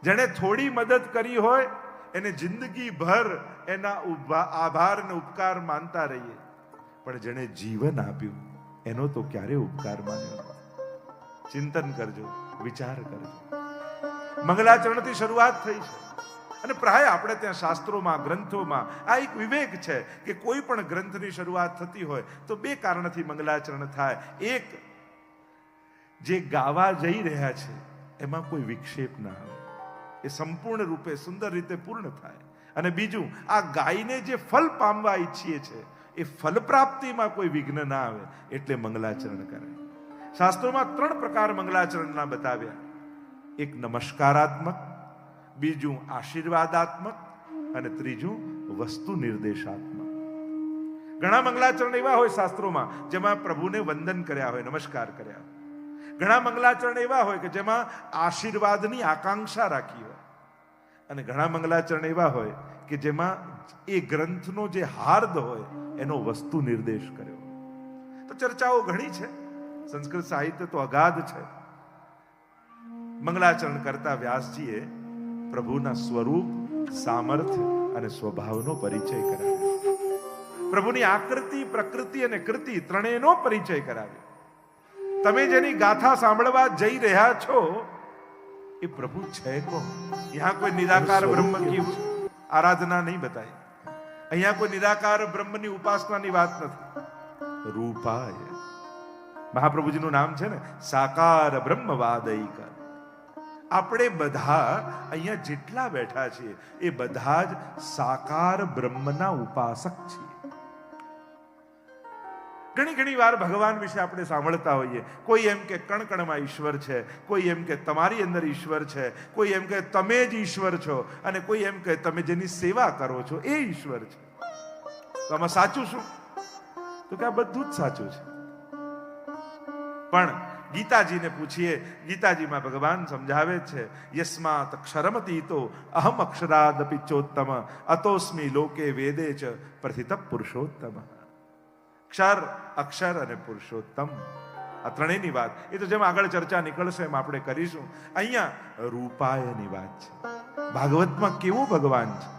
જેણે થોડી મદદ કરી હોય એને જિંદગી ભર એના આભાર અને ઉપકાર માનતા રહીએ, પણ જેણે જીવન આપ્યું એનો તો ક્યારે ઉપકાર માન્યો નથી. ચિંતન કરજો, વિચાર કરજો. મંગલાચરણથી શરૂઆત થઈ છે અને પ્રાય આપણે ત્યાં શાસ્ત્રોમાં, ગ્રંથોમાં આ એક વિવેક છે કે કોઈ પણ ગ્રંથની શરૂઆત થતી હોય તો બે કારણથી મંગલાચરણ થાય. એક, જે ગાવા જઈ રહ્યા છે એમાં કોઈ વિક્ષેપ ના આવે, એ સંપૂર્ણ રૂપે સુંદર રીતે પૂર્ણ થાય. અને બીજું, આ ગાયને જે ફલ પામવા ઈચ્છીએ છે એ ફલ પ્રાપ્તિમાં કોઈ વિઘ્ન ના આવે, એટલે મંગલાચરણ કરે. શાસ્ત્રોમાં 3 પ્રકાર મંગલાચરણના બતાવ્યા. એક નમસ્કારાત્મક, બીજું આશીર્વાદાત્મક અને ત્રીજું વસ્તુ નિર્દેશાત્મક. ઘણા મંગલાચરણ એવા હોય શાસ્ત્રોમાં જેમાં પ્રભુને વંદન કર્યા હોય, નમસ્કાર કર્યા હોય. ઘણા મંગલાચરણ એવા હોય કે જેમાં આશીર્વાદની આકાંક્ષા રાખી હોય, અને ઘણા મંગલાચરણ એવા હોય કે જેમાં એ ગ્રંથનો જે હાર્દ હોય એનો વસ્તુ નિર્દેશ કર્યો. તો ચર્ચાઓ ઘણી છે, સંસ્કૃત સાહિત્ય તો અગાધ છે. મંગલાચરણ કરતા વ્યાસજીએ પ્રભુના સ્વરૂપ, સામર્થ્ય અને સ્વભાવનો પરિચય કરાવ્યો. પ્રભુની આકૃતિ, પ્રકૃતિ અને કૃતિ ત્રણેયનો પરિચય કરાવ્યો. તમે જેની ગાથા સાંભળવા જઈ રહ્યા છો એ પ્રભુ છે કોણ? यहाँ કોઈ નિરાકાર બ્રહ્મ की આરાધના નહીં બતાવી, અહીંયા કોઈ નિરાકાર બ્રહ્મની ઉપાસનાની વાત નથી. રૂપાય, મહાપ્રભુજીનું નામ છે ને સાકાર બ્રહ્મવાદૈક. આપણે બધા અહીંયા જેટલા બેઠા છીએ એ બધા જ સાકાર બ્રહ્મના ઉપાસક છીએ. ઘણી વાર ભગવાન વિશે આપણે સાંભળતા હોઈએ. કોઈ એમ કે કણકણમાં ઈશ્વર છે, કોઈ એમ કે તમારી અંદર ઈશ્વર છે, કોઈ એમ કે તમે જ ઈશ્વર છો, અને કોઈ એમ કે તમે જેની સેવા કરો છો એ ઈશ્વર છે. તો આમાં સાચું શું? તો કે આ બધું જ સાચું છે. પણ ગીતાજીને પૂછીએ, ગીતાજીમાં ભગવાન સમજાવે છે, યસ્માત અક્ષરમતીતો અહમ અક્ષરાદપી ચોત્તમ અતોસ્મિ લોકે વેદે ચ પ્રથિત પુરુષોત્તમ. ક્ષર, અક્ષર અને પુરુષોત્તમ, આ ત્રણેયની વાત એ તો જેમ આગળ ચર્ચા નીકળશે એમ આપણે કરીશું. અહીંયા રૂપાયની વાત છે. ભાગવતમાં કેવો ભગવાન છે,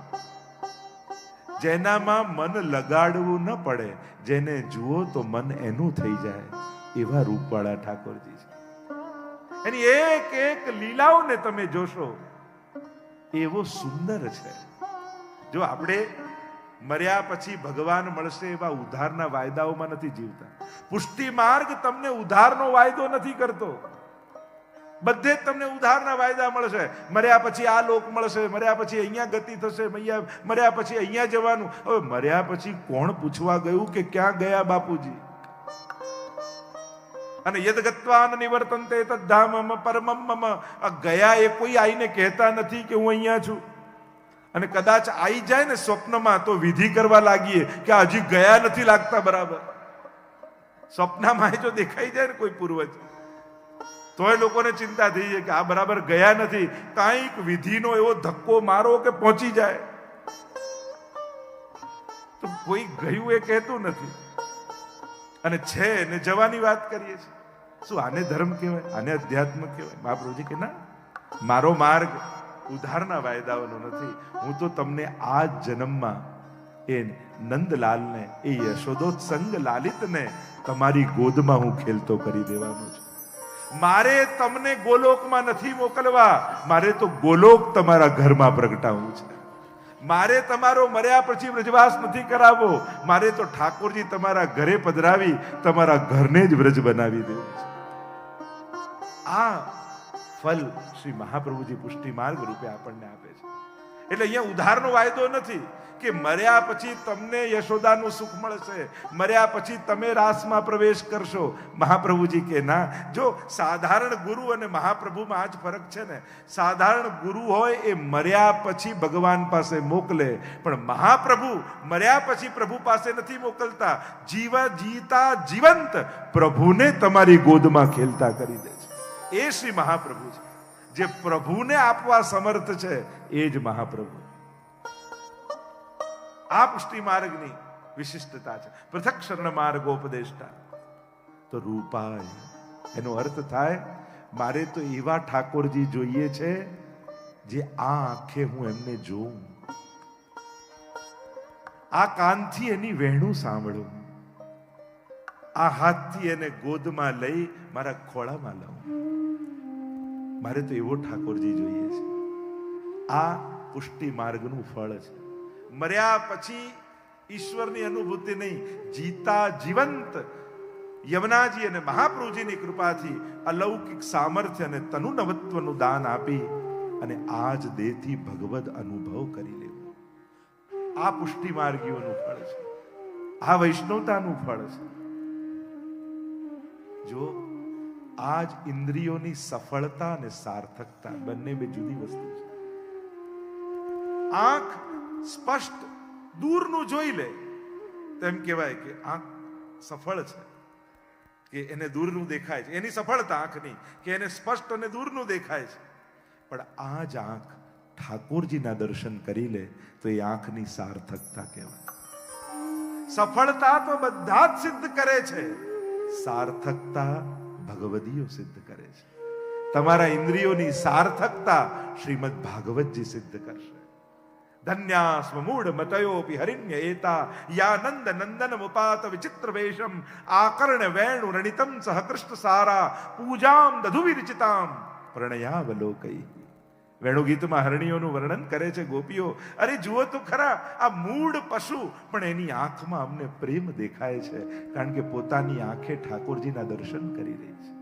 જેનામાં મન લગાડવું ન પડે, જેને જુઓ તો મન એનું થઈ જાય, એવા રૂપવાળા ઠાકોરજી છે. એની એક એક લીલાઓને તમે જોશો એવો સુંદર છે. જો આપણે મર્યા પછી ભગવાન મળશે એવા ઉદ્ધારના વાયદાઓમાં નથી જીવતા. પુષ્ટિ માર્ગ તમને ઉદ્ધારનો વાયદો નથી કરતો. બધે જ તમને ઉદ્ધારના વાયદા મળશે. મર્યા પછી આ લોક મળશે, મર્યા પછી અહીંયા ગતિ થશે, મર્યા પછી અહીંયા જવાનું. હવે મર્યા પછી કોણ પૂછવા ગયું કે ક્યાં ગયા બાપુજી? અને યદગત્વાન નિવર્તન્તે તદ્ધામમ પરમમ મમ. આ ગયા એ કોઈ આઈને કહેતા નથી કે હું અહીંયા છું. અને કદાચ આવી જાય ને સ્વપ્નમાં તો વિધિ કરવા લાગીએ કે હજી ગયા નથી લાગતા બરાબર. સ્વપ્નમાં જો દેખાઈ જાય ને કોઈ પૂર્વજ, તોય લોકોને ચિંતા થઈ જાય કે આ બરાબર ગયા નથી. કાંઈક વિધિનો એવો ધક્કો મારો કે પહોંચી જાય. તો કોઈ ગયું એ કહેતું નથી, અને છે ને જવાની વાત કરીએ છીએ. શું આને ધર્મ કહેવાય? આને અધ્યાત્મ કહેવાય? મહાપ્રભુજી કે ના, મારો માર્ગ ઉદ્ધારના વાયદાઓનો નથી. હું તો તમને આ જન્મમાં એ નંદલાલને, એ યશોદોત્સંગ લાલિતને તમારી ગોદમાં હું ખેલતો કરી દેવાનો છું. મારે તમને ગોલોકમાં નથી મોકલવા, મારે તો ગોલોક તમારા ઘરમાં પ્રગટાવવું છે. મારે તમારો મર્યા પછી વ્રજવાસ નથી કરાવવો, મારે તો ઠાકોરજી તમારા ઘરે પધરાવી તમારા ઘરને જ વ્રજ બનાવી દેવું છે. આ ફલ શ્રી મહાપ્રભુજી પુષ્ટિ માર્ગ રૂપે આપણને આપે છે. એટલે અહીંયા ઉદ્ધારનો વાયદો નથી કે મર્યા પછી તમને યશોદાનું સુખ મળશે, મર્યા પછી તમે રાસમાં પ્રવેશ કરશો. મહાપ્રભુજી કે ના, જો સાધારણ ગુરુ અને મહાપ્રભુમાં આ જ ફરક છે ને. સાધારણ ગુરુ હોય એ મર્યા પછી ભગવાન પાસે મોકલે, પણ મહાપ્રભુ મર્યા પછી પ્રભુ પાસે નથી મોકલતા. જીતા જીવંત પ્રભુને તમારી ગોદમાં ખેલતા કરી દે છે. એ શ્રી મહાપ્રભુ છે. જે પ્રભુને આપવા સમર્થ છે એ જ મહાપ્રભુ. આ પુષ્ટિ માર્ગની વિશિષ્ટતા છે. પૃથક શરણ માર્ગોપદેષ્ટા. તો રૂપાય એનો અર્થ થાય મારે તો એવા ઠાકોરજી જોઈએ છે જે આ આંખે હું એમને જોઉં, આ કાનથી એની વહેણું સાંભળું, આ હાથથી એને ગોદમાં લઈ મારા ખોળામાં લાવું. મારે તો એવો ઠાકોરજી જોઈએ છે. આ પુષ્ટિ માર્ગનું ફળ છે. મર્યા પછી ઈશ્વરની અનુભૂતિ નહીં, જીતા જીવંત યમુનાજી અને મહાપ્રભુજીની કૃપાથી અલૌકિક સામર્થ્ય અને તનુનવત્વનું દાન આપી અને આ જ દેહથી ભગવદ અનુભવ કરી લેવું. આ પુષ્ટિ માર્ગીઓનું ફળ છે. આ વૈષ્ણવતાનું ફળ છે. જો આ જ ઇન્દ્રિયોની સફળતા અને સાર્થકતા બંને બે જુદી વસ્તુ છે. આંખ સ્પષ્ટ દૂરનું જોઈ લે તેમ કહેવાય કે આંખ સફળ છે, કે એને દૂરનું દેખાય છે. એની સફળતા આંખની કે એને સ્પષ્ટ અને દૂરનું દેખાય છે. પણ આ જ આંખ ઠાકોરજીના દર્શન કરી લે તો એ આંખની સાર્થકતા કહેવાય. સફળતા તો બધા જ સિદ્ધ કરે છે, સાર્થકતા ભગવદીઓ સિદ્ધ કરે છે. તમારા ઇન્દ્રિયોની સાર્થકતા શ્રીમદ ભાગવતજી સિદ્ધ કરશે. ધન્યાસ્મ મૂઢ મતયોપી હરિણ્ય એતા યાનંદ નંદન મુપાત વિચિત્ર વેશમ આકર્ણ વેણુ રણિતમ સહ કૃષ્ણ સારા પૂજામ દધુ વિરચિતામ પ્રણયાવલોકૈ. વેણુ ગીતમાં હરણીઓનું વર્ણન કરે છે ગોપીઓ. અરે જુઓ તો ખરા, આ મૂઢ પશુ પણ એની આંખમાં અમને પ્રેમ દેખાય છે, કારણ કે પોતાની આંખે ઠાકોરજીના દર્શન કરી રહી છે.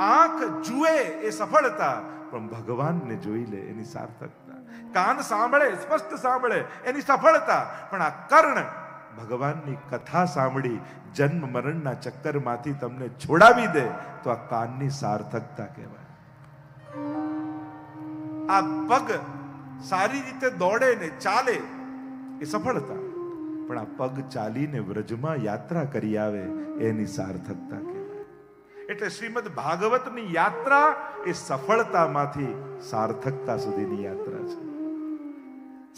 આંખ જુએ એ સફળતા, પણ ભગવાનને જોઈ લે એની સાર્થકતા. કાન સાંભળે, સ્પષ્ટ સાંભળે એની સફળતા, પણ આ કર્ણ ભગવાનની કથા સાંભળી જન્મ મરણના ચક્કરમાંથી તમને છોડાવી દે તો આ કાનની સાર્થકતા કહેવાય. આ પગ સારી રીતે દોડે ને ચાલે એ સફળતા, પણ આ પગ ચાલીને વ્રજમાં યાત્રા કરી આવે એની સાર્થકતા કહેવાય. એટલે શ્રીમદ ભાગવતની યાત્રા એ સફળતામાંથી સાર્થકતા સુધીની યાત્રા છે.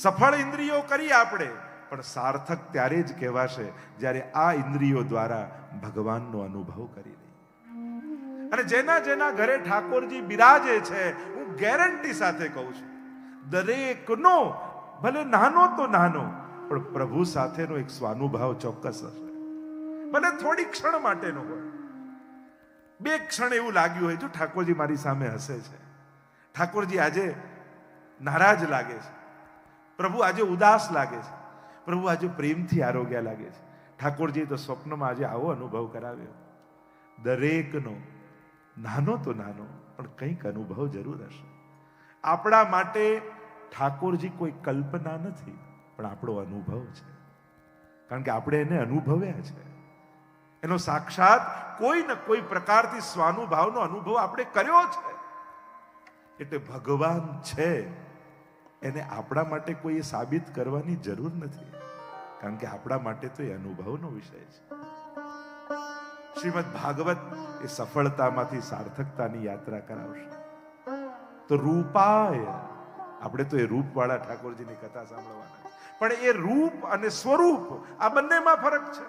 સફળ ઇન્દ્રિયો કરી આપણે, પણ સાર્થક ત્યારે જ કહેવાશે જ્યારે આ ઇન્દ્રિયો દ્વારા ભગવાનનો અનુભવ કરી લઈએ. અને જેના જેના ઘરે ઠાકોરજી બિરાજે છે, હું ગેરંટી સાથે કહું છું, દરેકનો ભલે નાનો તો નાનો પણ પ્રભુ સાથેનો એક સ્વાનુભાવ ચોક્કસ હશે. ભલે થોડી ક્ષણ માટેનો હોય, બે ક્ષણ એવું લાગ્યું હોય, જો ઠાકોરજી મારી સામે હસે છે, ઠાકોરજી આજે નારાજ લાગે છે, પ્રભુ આજે ઉદાસ લાગે છે, પ્રભુ આજે પ્રેમથી આરોગ્ય લાગે છે, ઠાકોરજી તો સ્વપ્નમાં આજે આવો અનુભવ કરાવ્યો. દરેકનો નાનો તો નાનો પણ કંઈક અનુભવ જરૂર હશે. આપણા માટે ઠાકોરજી કોઈ કલ્પના નથી, પણ આપણો અનુભવ છે, કારણ કે આપણે એને અનુભવ્યા છે. એનો સાક્ષાત કોઈ ને કોઈ પ્રકારથી સ્વાનુભાવનો અનુભવ આપણે કર્યો છે. એટલે ભગવાન છે એને આપણા માટે કોઈ સાબિત કરવાની જરૂર નથી, કારણ કે આપણા માટે તો એ અનુભવનો વિષય છે. શ્રીમદ ભાગવત એ સફળતામાંથી સાર્થકતાની યાત્રા કરાવશે. તો રૂપાય, આપણે તો એ રૂપવાળા ઠાકોરજીની કથા સાંભળવાના, પણ એ રૂપ અને સ્વરૂપ આ બંનેમાં ફરક છે.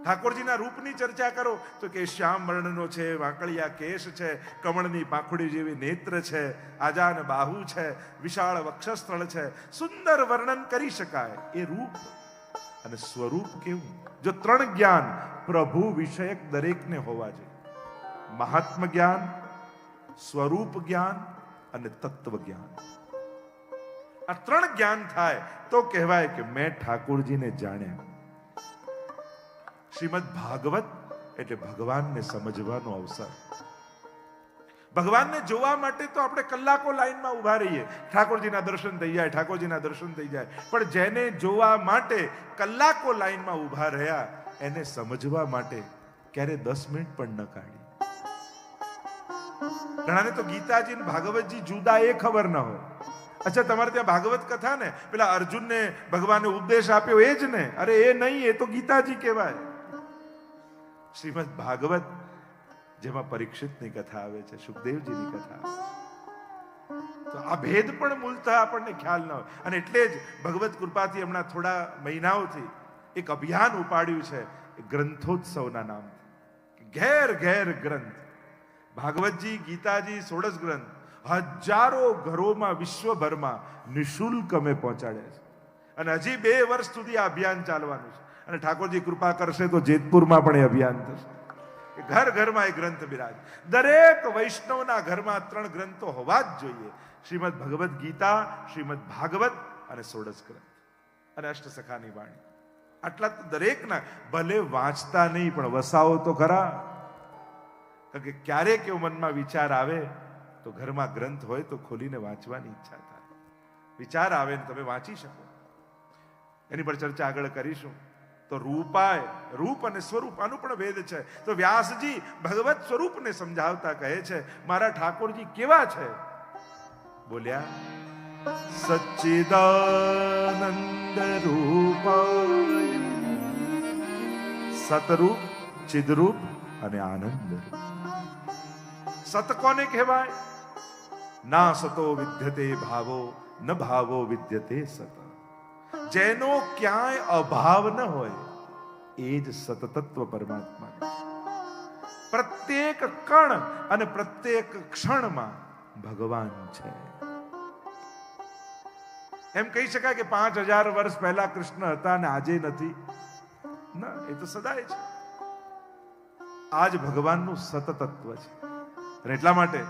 ઠાકોરજીના રૂપની ચર્ચા કરો તો કે શ્યામ વર્ણનો છે, વાંકળિયા કેશ છે, કમળની પાંખુડી જેવી નેત્ર છે, આજાન બાહુ છે, વિશાળ વક્ષસ્થળ છે, સુંદર વર્ણન કરી શકાય એ રૂપ. અને સ્વરૂપ કેવું? જો ત્રણ જ્ઞાન પ્રભુ વિષયક દરેકને હોવા જોઈએ: મહાત્મ જ્ઞાન, સ્વરૂપ જ્ઞાન અને તત્વ જ્ઞાન. આ ત્રણ જ્ઞાન થાય તો કહેવાય કે મેં ઠાકોરજીને જાણ્યા. શ્રીમદ ભાગવત એટલે ભગવાનને સમજવાનો અવસર. ભગવાનને જોવા માટે તો આપણે કલાકો લાઈનમાં ઉભા રહીએ, ઠાકોરજીના દર્શન થઈ જાય, ઠાકોરજીના દર્શન થઈ જાય, પણ જેને જોવા માટે કલાકો લાઈનમાં ઉભા રહ્યા એને સમજવા માટે ક્યારે 10 મિનિટ પણ ન કાઢી. ઘણાને તો ગીતાજી અને ભાગવતજી જુદા એ ખબર ન હોય. અચ્છા, તમારે ત્યાં ભાગવત કથા ને પેલા અર્જુનને ભગવાને ઉપદેશ આપ્યો એ જ ને? અરે એ નહીં, એ તો ગીતાજી કહેવાય. શ્રીમદ ભાગવત જેમાં પરીક્ષિતની કથા આવે છે, સુખદેવજીની કથા આવે છે, તો આ ભેદ પણ મૂળતઃ આપણને ખ્યાલ ન હોય. અને એટલે જ ભગવત કૃપાથી હમણાં થોડા મહિનાઓથી એક અભિયાન ઉપાડ્યું છે ગ્રંથોત્સવના નામથી. ઘેર ઘેર ગ્રંથ, ભાગવતજી, ગીતાજી, 16 ગ્રંથ, હજારો ઘરોમાં વિશ્વભરમાં નિઃશુલ્ક અમે પહોંચાડ્યા છે. અને હજી 2 વર્ષ સુધી આ અભિયાન ચાલવાનું છે. અને ઠાકોરજી કૃપા કરશે તો જેતપુરમાં પણ એ અભિયાન થશે. ઘર ઘરમાં એ ગ્રંથ બિરાજ. દરેક વૈષ્ણવના ઘરમાં 3 ગ્રંથો હોવા જ જોઈએ: શ્રીમદ ભગવદ્ ગીતા, શ્રીમદ ભાગવત અને ષોડશ ગ્રંથ અને અષ્ટસખાની વાણી. આટલા તો દરેકના, ભલે વાંચતા નહીં પણ વસાવો તો ખરા. કારણ કે ક્યારેક એવો મનમાં વિચાર આવે તો ઘરમાં ગ્રંથ હોય તો ખોલીને વાંચવાની ઈચ્છા થાય. વિચાર આવે ને તમે વાંચી શકો. એની પર ચર્ચા આગળ કરીશું. તો રૂપાય, રૂપ અને સ્વરૂપ, આનું પણ ભેદ છે. તો વ્યાસજી ભગવત સ્વરૂપને સમજાવતા કહે છે, મારા ઠાકોરજી કેવા છે? બોલ્યા, સચ્ચિદાનંદ રૂપાય, સતરૂપ, ચિદરૂપ અને આનંદ. સત કોને કહેવાય? ના સતો વિદ્યતે ભાવો, ન ભાવો વિદ્યતે સત. જેનો ક્યાંય અભાવ ન હોય એ જ સતતત્વ પરમાત્મા છે. પ્રત્યેક કણ અને પ્રત્યેક ક્ષણમાં ભગવાન છે. એમ કહી શકાય કે 5000 વર્ષ પહેલા કૃષ્ણ હતા અને આજે નથી? ના, એ તો સદાય છે. આજ ભગવાનનું સતતત્વ છે. અને એટલા માટે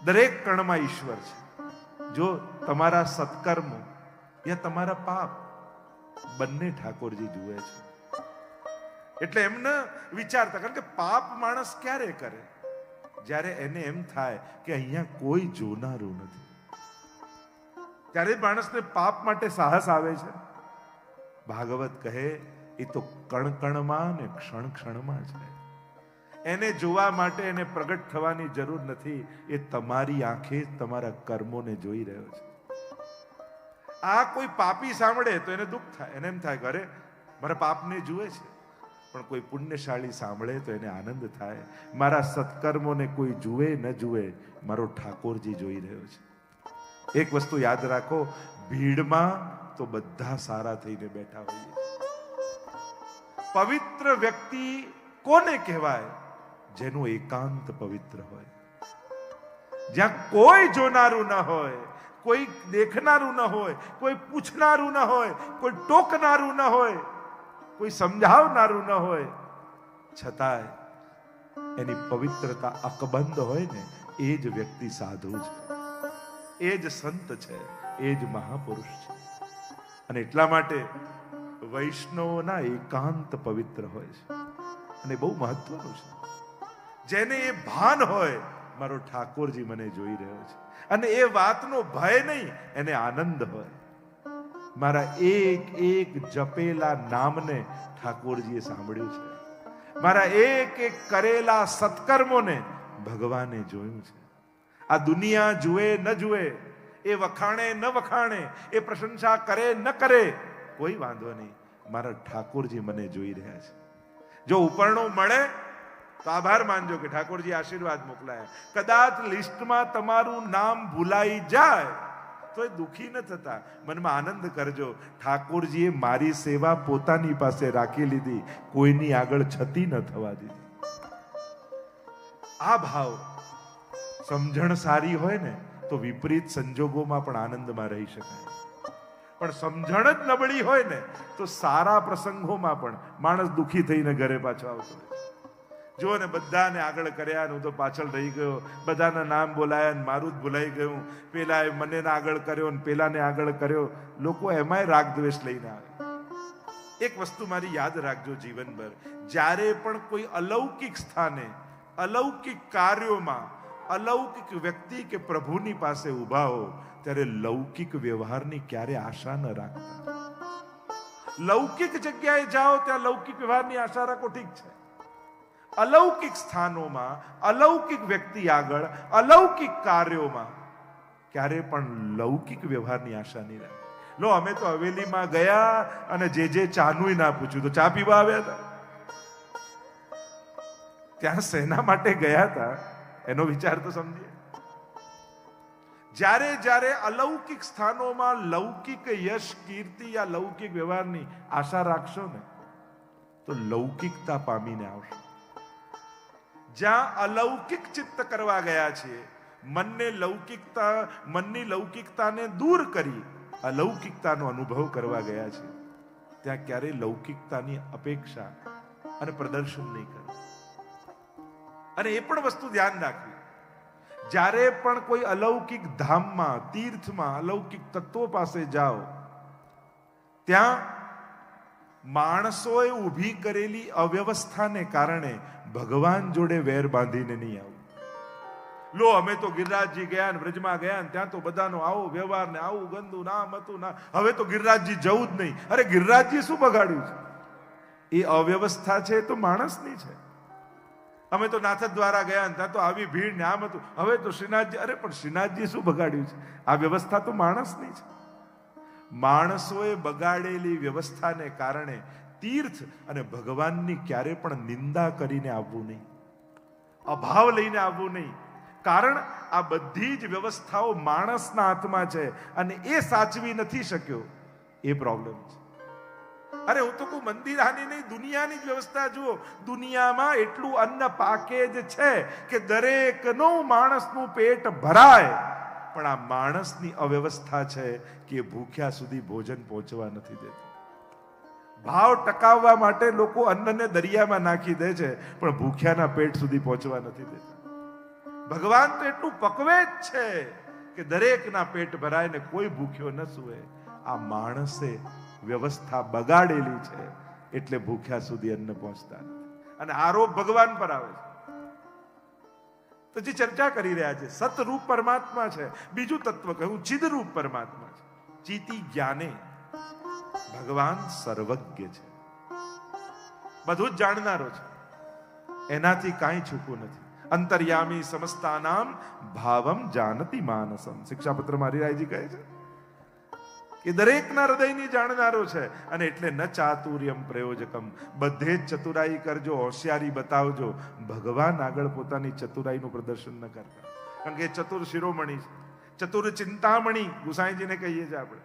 દરેક કણમાં ઈશ્વર છે. જો તમારા સત્કર્મો યા તમારા પાપ બંને ઠાકોરજી જુએ છે. એટલે એમ ન વિચારતા, કારણ કે પાપ માણસ ક્યારે કરે? જ્યારે એને એમ થાય કે અહીંયા કોઈ જોનારું નથી, ત્યારે માણસને પાપ માટે સાહસ આવે છે. ભાગવત કહે એ તો કણ કણમાં ને ક્ષણ ક્ષણમાં છે. એને જોવા માટે એને પ્રગટ થવાની જરૂર નથી. એ તમારી આંખે તમારા કર્મોને જોઈ રહ્યો છે. આ કોઈ પાપી સાંભળે તો એને દુઃખ થાય, એને એમ થાય કે અરે મારા પાપને જુએ છે. પણ કોઈ પુણ્યશાળી સાંભળે તો એને આનંદ થાય, મારા સત્કર્મોને કોઈ જુએ ન જુએ, મારો ઠાકોરજી જોઈ રહ્યો છે. એક વસ્તુ યાદ રાખો, ભીડમાં તો બધા સારા થઈને બેઠા હોઈએ. પવિત્ર વ્યક્તિ કોને કહેવાય? જેનું એકાંત પવિત્ર હોય, જ્યાં કોઈ જોનારું ન હોય, કોઈ દેખનારું ન હોય, કોઈ પૂછનારું ન હોય, કોઈ ટોકનારું ન હોય, કોઈ સમજાવનારું ન હોય, છતાંય એની પવિત્રતા અકબંધ હોય ને, એ જ વ્યક્તિ સાધુ છે, એ જ સંત છે, એ જ મહાપુરુષ છે. અને એટલા માટે વૈષ્ણવોના એકાંત પવિત્ર હોય છે. અને બહુ મહત્વનું છે. જેને એ ભાન હોય મારો ઠાકોરજી મને જોઈ રહ્યો છે, અને એ વાતનો ભય નહીં, એને આનંદ હોય. મારા એક એક જપેલા નામને ઠાકોરજીએ સાંભળ્યું છે. મારા એક એક કરેલા સત્કર્મોને ભગવાને જોયું છે. આ દુનિયા જુએ ન જુએ, એ વખાણે ન વખાણે, એ પ્રશંસા કરે ન કરે, કોઈ વાંધો નહીં, મારા ઠાકોરજી મને જોઈ રહ્યા છે. જો ઉપરણો મળે તો આભાર માનજો કે ઠાકોરજી આશીર્વાદ મોકલાયા. કદાચ લિસ્ટમાં તમારું નામ ભૂલાઈ જાય તો એ દુઃખી ન થતા, મનમાં આનંદ કરજો, ઠાકોરજીએ મારી સેવા પોતાની પાસે રાખી લીધી, કોઈની આગળ છતી ન થવા દીધી. આ ભાવ સમજણ સારી હોય ને તો વિપરીત સંજોગોમાં પણ આનંદમાં રહી શકાય. પણ સમજણ જ નબળી હોય ને તો સારા પ્રસંગોમાં પણ માણસ દુઃખી થઈને ઘરે પાછો આવતો હોય. જો ને બધાને આગળ કર્યા ને હું તો પાછળ રહી ગયો, બધાના નામ બોલાયા ને મારું જ ભૂલાઈ ગયું, પેલાએ મને આગળ કર્યો ને પેલાને આગળ કર્યો. લોકો એમાંય રાગ દ્વેષ લઈને આવે. એક વસ્તુ મારી યાદ રાખજો જીવનભર, જ્યારે પણ કોઈ અલૌકિક સ્થાને, અલૌકિક કાર્યોમાં, અલૌકિક વ્યક્તિ કે પ્રભુની પાસે ઊભા હો, ત્યારે લૌકિક વ્યવહારની ક્યારે આશા ન રાખતા. લૌકિક જગ્યાએ જાઓ ત્યાં લૌકિક વ્યવહારની આશા રાખો, ઠીક છે. અલૌકિક સ્થાનોમાં, અલૌકિક વ્યક્તિ આગળ, અલૌકિક કાર્યોમાં ક્યારે પણ લૌકિક વ્યવહારની આશા નહીં રાખે. લો, અમે તો હવેલીમાં ગયા અને જે ચાનું ના પૂછ્યું, તો ચા પીવા આવ્યા હતા. ત્યાં શેના માટે ગયા હતા એનો વિચાર તો સમજીએ. જ્યારે જ્યારે અલૌકિક સ્થાનોમાં લૌકિક યશ, કીર્તિ યા લૌકિક વ્યવહારની આશા રાખશો ને તો લૌકિકતા પામીને આવશો. જ્યાં અલૌકિક ચિત્ત કરવા ગયા છીએ, મનની લૌકિકતાને દૂર કરી અલૌકિકતાનો અનુભવ કરવા ગયા છીએ, ત્યાં ક્યારેય લૌકિકતાની અપેક્ષા અને પ્રદર્શન નહીં કરે. અને એ પણ વસ્તુ ધ્યાન રાખવી, જ્યારે પણ કોઈ અલૌકિક ધામમાં, તીર્થમાં, અલૌકિક તત્વો પાસે જાઓ, ત્યાં માણસોએ ઊભી કરેલી અવ્યવસ્થાને કારણે ભગવાન જોડે વેર બાંધીને નહીં આવું. લો, અમે તો ગિરિરાજજી ગયા ને વ્રજમાં ગયા ને ત્યાં તો બધાનો આવો વ્યવહાર ને આવું ગંદુ નામ હતું ના, હવે તો ગિરિરાજજી જવું જ નહીં. અરે ગિરિરાજજી શું બગાડ્યું છે? એ અવ્યવસ્થા છે તો માણસની છે. અમે તો નાથ દ્વારા ગયા ને ત્યાં તો આવી ભીડ ને આમ હતું, હવે તો શ્રીનાથજી. અરે પણ શ્રીનાથજી શું બગાડ્યું છે? આ વ્યવસ્થા તો માણસની છે. માણસોએ બગાડેલી વ્યવસ્થાને કારણે તીર્થ અને ભગવાનની ક્યારે પણ નિંદા કરીને આવવું નહીં, અભાવ લઈને આવવું નહીં. કારણ આ બધી જ વ્યવસ્થાઓ માણસના હાથમાં છે અને એ સાચવી નથી શક્યો, એ પ્રોબ્લેમ છે. અરે હું તો કોઈ મંદિર આની નહીં, દુનિયાની જ વ્યવસ્થા જુઓ. દુનિયામાં એટલું અન્ન પાકેજ છે કે દરેકનું માણસનું પેટ ભરાય, પણ આ માણસની અવ્યવસ્થા છે કે ભૂખ્યા સુધી ભોજન પહોંચવા નથી દેતું. ભાવ ટકાવવા માટે લોકો અન્નને દરિયામાં નાખી દે છે, પણ ભૂખ્યાના પેટ સુધી પહોંચવા નથી દેતા. ભગવાન તો એટલું પકવે જ છે કે દરેકના પેટ ભરાય ને કોઈ ભૂખ્યો ન સૂવે. આ માણસે વ્યવસ્થા બગાડેલી છે એટલે ભૂખ્યા સુધી અન્ન પહોંચતા નથી. અને આરોપ ભગવાન પર આવે છે. તો જે ચર્ચા કરી રહ્યા છે, સતરૂપ પરમાત્મા છે. બીજું તત્વ કહ્યું ચિદરૂપ પરમાત્મા છે. ચિતિ જ્ઞાને ભગવાન સર્વજ્ઞ છે, બધું જ જાણનારો છે, એનાથી કાંઈ છૂપું નથી. અંતર્યામી સમસ્તાનામ ભાવમ જાનતી માનસમ. શિક્ષાપત્રમાં હરિરાયજી કહે છે કે દરેકના હૃદયની જાણનારો છે. અને એટલે ન ચાતુર્યમ પ્રયોજકમ, બધે જ ચતુરાઈ કરજો, હોશિયારી બતાવજો. ભગવાન આગળ પોતાની ચતુરાઈનું પ્રદર્શન ન કરતા, કારણ કે ચતુર શિરોમણી છે, ચતુર ચિંતામણી ગુસાઈજીને કહીએ છીએ આપણે.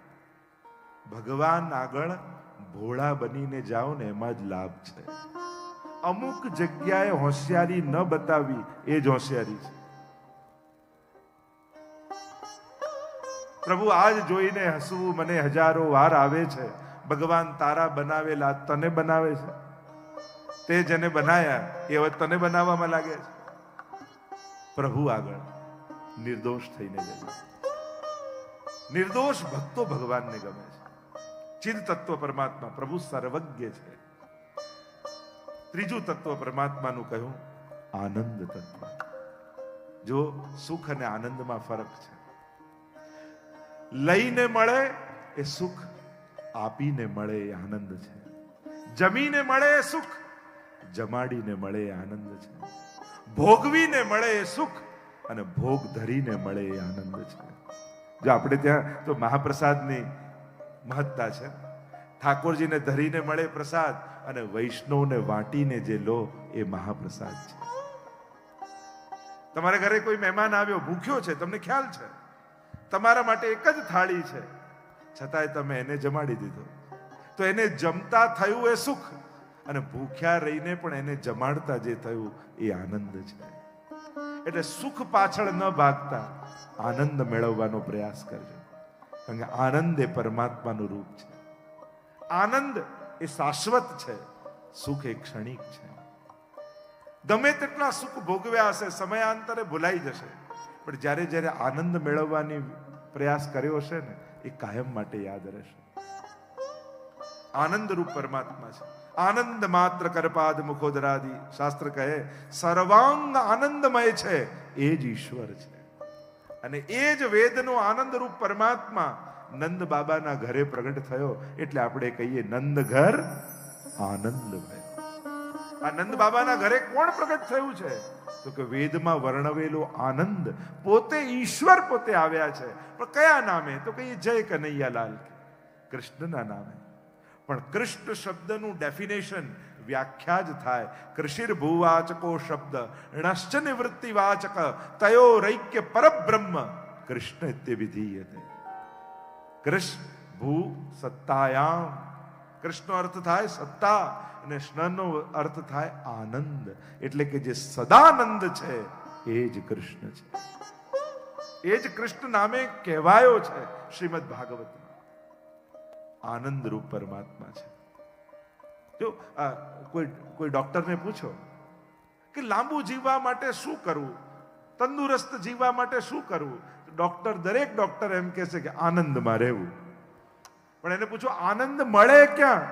ભગવાન આગળ ભોળા બનીને જાઓ ને એમાં જ લાભ છે. અમુક જગ્યાએ હોશિયારી ન બતાવી એ જ હોશિયારી છે. પ્રભુ આજ જોઈને હસવું મને હજારો વાર આવે છે. ભગવાન તારા બનાવેલા તને બનાવે છે, તે જેને બનાયા એ હવે તને બનાવવામાં લાગે છે. પ્રભુ આગળ નિર્દોષ થઈને જઈએ. નિર્દોષ ભક્તો ભગવાનને ગમે છે. ચિદ તત્વ પરમાત્મા પ્રભુ સર્વજ્ઞ છે. ત્રીજું તત્વ પરમાત્માનું કહ્યું આનંદ તત્વ. જો સુખ અને આનંદમાં ફરક છે. લઈને મળે એ સુખ, આપીને મળે એ આનંદ છે. જમીને મળે એ સુખ, જમાડીને મળે એ આનંદ છે. ભોગવીને મળે એ સુખ અને ભોગ ધરીને મળે એ આનંદ છે. જો આપણે ત્યાં તો મહાપ્રસાદની મહત્તા છે. ઠાકોરજીને ધરીને મળે પ્રસાદ અને વૈષ્ણવને વાટીને જે લો એ મહાપ્રસાદ છે. તમારા ઘરે કોઈ મહેમાન આવ્યો, ભૂખ્યો છે, તમને ખ્યાલ છે, તમારા માટે એક જ થાળી છે, છતાંય તમે એને જમાડી દીધો, તો એને જમતા થયું એ સુખ, અને ભૂખ્યા રહીને પણ એને જમાડતા જે થયું એ આનંદ છે. એટલે સુખ પાછળ ન ભાગતા આનંદ મેળવવાનો પ્રયાસ કરજો, કારણ કે આનંદ એ પરમાત્માનું રૂપ છે. આનંદ એ શાશ્વત છે, સુખ એ ક્ષણિક છે. ગમે તેટલા સુખ ભોગવ્યા હશે, સમયાંતરે ભૂલાઈ જશે, પણ જ્યારે જ્યારે આનંદ મેળવવાની પ્રયાસ કર્યો હશે ને એ કાયમ માટે યાદ રહેશે. આનંદ રૂપ પરમાત્મા છે. આનંદ માત્ર કરપાદ મુખોદરાદી, શાસ્ત્ર કહે સર્વાંગ આનંદમય છે, એ જ ઈશ્વર છે. અને એ જ વેદનો આનંદ રૂપ પરમાત્મા નંદ બાબાના ઘરે પ્રગટ થયો, એટલે આપણે કહીએ નંદ ઘર આનંદમય. આ નંદ બાબાના ઘરે કોણ પ્રગટ થયું છે? તો કે વેદમાં વર્ણવેલો આનંદ પોતે ઈશ્વર પોતે આવ્યા છે. પણ કયા નામે? તો કહીએ જય કનૈયાલાલ, કૃષ્ણના નામે. પણ કૃષ્ણ શબ્દનું ડેફિનેશન, વ્યાખ્યા જ થાય કૃષિર ભૂવાચકો શબ્દ ણશ્ચ નિવૃત્તિવાચક તયો રૈક્ય પરબ્રહ્મ કૃષ્ણ ઇત્ય વિધીયતે. કૃષ્ણ ભૂ સત્તાયામ, કૃષ્ણનો અર્થ થાય સત્તા અને કૃષ્ણનો અર્થ થાય આનંદ. એટલે કે જે સદાનંદ છે એ જ કૃષ્ણ છે. એ જ કૃષ્ણ નામે કહેવાયો છે શ્રીમદ ભાગવતમાં. આનંદ રૂપ પરમાત્મા છે. જો કોઈ ડોક્ટરને પૂછો કે લાંબુ જીવવા માટે શું કરવું, તંદુરસ્ત જીવવા માટે શું કરવું, દરેક ડોક્ટર એમ કહેશે કે આનંદમાં રહેવું. પણ એને પૂછો આનંદ મળે ક્યાં,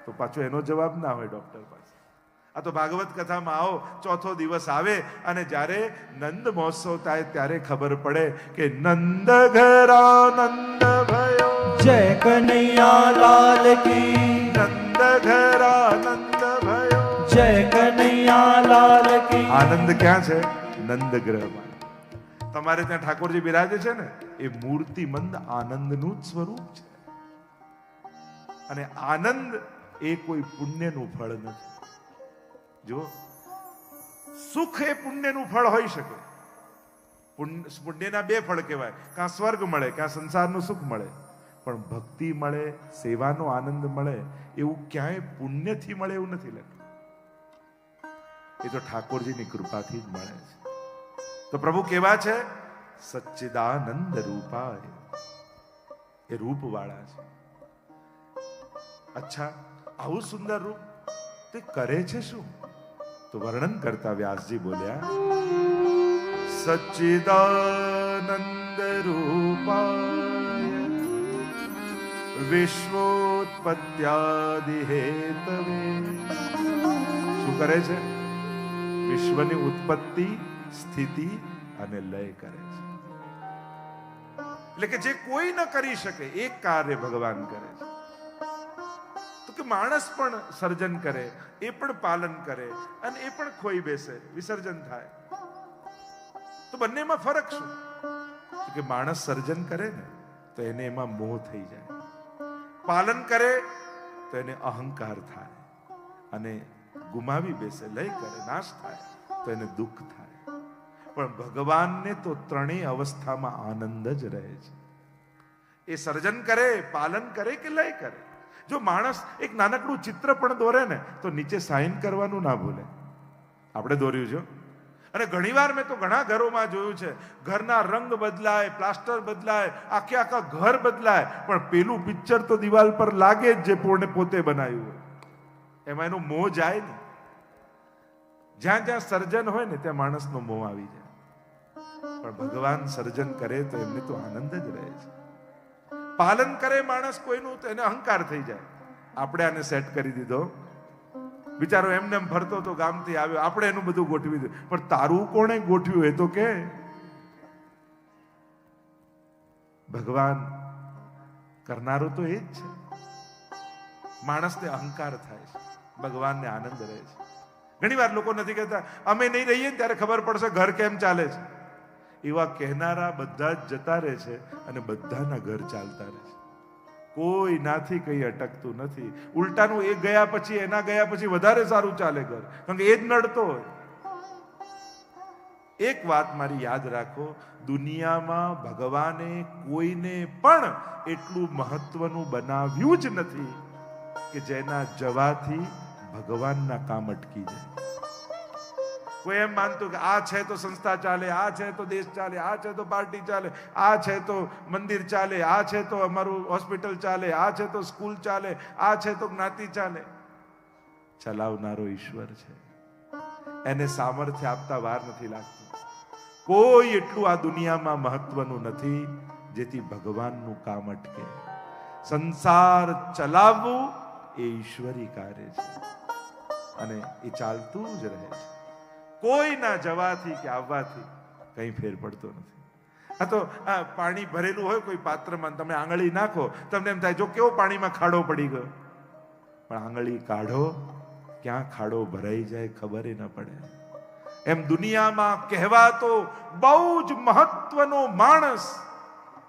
તો પાછો એનો જવાબ ના હોય ડોક્ટર પાસે. આ તો ભાગવત કથામાં આવો, ચોથો દિવસ આવે અને જ્યારે નંદ મહોત્સવ થાય ત્યારે ખબર પડે કે નંદ ઘર આનંદ ભયો, જય કનૈયા લાલ કી, નંદ ઘર આનંદ ભયો, જય કનૈયા લાલ કી. આનંદ ક્યાં છે? નંદ ગ્રહમાં. તમારે ત્યાં ઠાકોરજી બિરાજે છે ને, એ મૂર્તિમંદ આનંદનું જ સ્વરૂપ છે. અને આનંદ એ કોઈ પુણ્યનું ફળ નથી. જો સુખ એ પુણ્યનું ફળ હોઈ શકે. પુણ્યના બે ફળ કહેવાય, કાં સ્વર્ગ મળે કાં સંસારનું સુખ મળે. પણ ભક્તિ મળે, સેવાનો આનંદ મળે, એવું ક્યાંય પુણ્યથી મળે એવું નથી લખ્યું. એ તો ઠાકોરજીની કૃપાથી જ મળે છે. તો પ્રભુ કેવા છે? સચ્ચિદાનંદ રૂપાય. એ રૂપ વાળા છે. અચ્છા, આવું સુંદર રૂપ તે કરે છે શું? તો વર્ણન કરતા વ્યાસજી બોલ્યા, સચ્ચિદાનંદ રૂપાય વિશ્વોત્પત્યાદિ હેતવે. શું કરે છે? વિશ્વની ઉત્પત્તિ, સ્થિતિ અને લય કરે છે. એટલે કે જે કોઈ ન કરી શકે એક કાર્ય ભગવાન કરે છે. તો કે માણસ પણ સર્જન કરે, એ પણ પાલન કરે અને એ પણ ખોઈ બેસે, વિસર્જન થાય. તો બંનેમાં ફરક શું? તો કે માણસ સર્જન કરે ને તો એને એમાં મોહ થઈ જાય, પાલન કરે તો એને અહંકાર થાય, અને ગુમાવી બેસે, લય કરે, નાશ થાય તો એને દુઃખ થાય. પણ ભગવાનને તો ત્રણેય અવસ્થામાં આનંદ જ રહે છે. એ સર્જન કરે, પાલન કરે કે લય કરે. જો માણસ એક નાનકડું ચિત્ર પણ દોરે ને તો નીચે સાઇન કરવાનું ના ભૂલે. આપણે દોર્યું છે, અને ઘણીવાર મેં તો ઘણા ઘરોમાં જોયું છે, ઘરના રંગ બદલાય, પ્લાસ્ટર બદલાય, આખા ઘર બદલાય, પણ પેલું પિક્ચર તો દિવાલ પર લાગે જ જે પોતે બનાવ્યું હોય. એમાં એનો મોહ જાય ને. જ્યાં જ્યાં સર્જન હોય ને ત્યાં માણસનો મોહ આવી જાય. પણ ભગવાન સર્જન કરે તો એમને તો આનંદ જ રહે છે. પાલન કરે માણસ કોઈનું તો એને અહંકાર થઈ જાય. આપણે આને સેટ કરી દીધો, બિચારો એમને એમ ફરતો તો ગામથી આવ્યો, આપણે એનું બધું ગોઠવી દીધું. પણ તારું કોણે ગોઠવ્યું એ તો કે. ભગવાન કરનારો તો એ જ છે. માણસને અહંકાર થાય છે, ભગવાનને આનંદ રહે છે. ઘણી વાર લોકો નથી કહેતા અમે નહીં રહીએ ત્યારે ખબર પડશે ઘર કેમ ચાલે છે. એવા કહેનારા બધા જ જતા રહે છે અને બધાના ઘર ચાલતા રહે છે. કોઈ નાથી કઈ અટકતું નથી. ઉલટાનું એ ગયા પછી, એના ગયા પછી વધારે સારું ચાલે ઘર, કારણ કે એ જ નડતો હોય. એક વાત મારી યાદ રાખો, દુનિયામાં ભગવાને કોઈને પણ એટલું મહત્વનું બનાવ્યું જ નથી કે જેના જવાથી ભગવાનના કામ અટકી જાય. કોઈ એમ માનતું કે આ છે તો સંસ્થા ચાલે, આ છે તો દેશ ચાલે, આ છે તો પાર્ટી ચાલે, આ છે તો મંદિર ચાલે, આ છે તો અમારું હોસ્પિટલ ચાલે, આ છે તો સ્કૂલ ચાલે, આ છે તો જ્ઞાતિ ચાલે. ચલાવનારો ઈશ્વર છે, એને સામર્થ્ય આપતા વાર નથી લાગતું. કોઈ એટલું આ દુનિયામાં મહત્વનું નથી જેથી ભગવાનનું કામ અટકે. સંસાર ચલાવવું એ ઈશ્વરી કાર્ય છે અને એ ચાલતું જ રહે છે. કોઈના જવાથી કે આવવાથી કંઈ ફેર પડતો નથી. આ તો પાણી ભરેલું હોય કોઈ પાત્રમાં, તમે આંગળી નાખો, તમને એમ થાય જો કેવો પાણીમાં ખાડો પડી ગયો, પણ આંગળી કાઢો, ક્યાં ખાડો ભરાઈ જાય ખબર ન પડે. એમ દુનિયામાં કહેવાતો બહુ જ મહત્વનો માણસ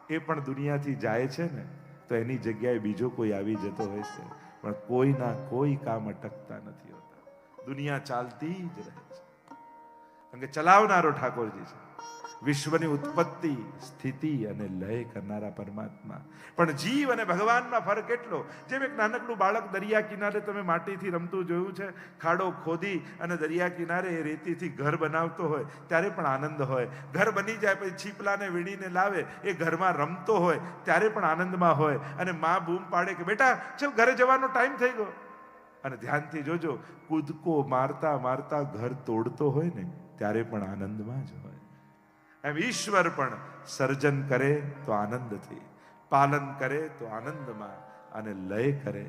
એ પણ દુનિયાથી જાય છે ને તો એની જગ્યાએ બીજો કોઈ આવી જતો હોય છે, પણ કોઈના કોઈ કામ અટકતા નથી હોતા. દુનિયા ચાલતી જ રહે છે, કારણ કે ચલાવનારો ઠાકોરજી છે. વિશ્વની ઉત્પત્તિ, સ્થિતિ અને લય કરનારા પરમાત્મા. પણ જીવ અને ભગવાનમાં ફરક એટલો, જેમ એક નાનકડું બાળક દરિયા કિનારે તમે માટીથી રમતું જોયું છે, ખાડો ખોદી અને દરિયા કિનારે એ રેતીથી ઘર બનાવતો હોય ત્યારે પણ આનંદ હોય. ઘર બની જાય પછી છીપલાને વીણીને લાવે, એ ઘરમાં રમતો હોય ત્યારે પણ આનંદમાં હોય. અને મા બૂમ પાડે કે બેટા ચાલ ઘરે જવાનો ટાઈમ થઈ ગયો, અને ધ્યાનથી જોજો કૂદકો મારતા મારતા ઘર તોડતો હોય ને ત્યારે પણ આનંદમાં જ હોય. એમ ઈશ્વર પણ સર્જન કરે તો આનંદથી, પાલન કરે તો આનંદમાં, અને લય કરે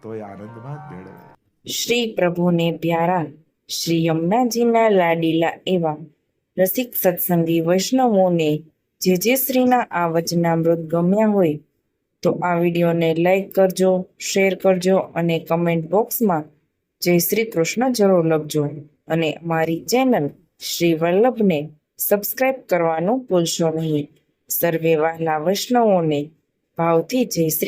તો એ આનંદમાં જ મેળવે. શ્રી પ્રભુને પ્યારા શ્રી યમુનાજીના લાડીલા એવા રસિક સત્સંગી વૈષ્ણવોને જે શ્રીના આ વચનામૃત ગમ્યા હોય તો આ વિડીયોને લાઈક કરજો, શેર કરજો અને કમેન્ટ બોક્સમાં જય શ્રી કૃષ્ણ જરૂર લખજો. અને અમારી ચેનલ શ્રી વલ્લભને સબસ્ક્રાઇબ કરવાનું ભૂલશો નહીં. સર્વે વહાલા વૈષ્ણવોને ભાવથી જય શ્રી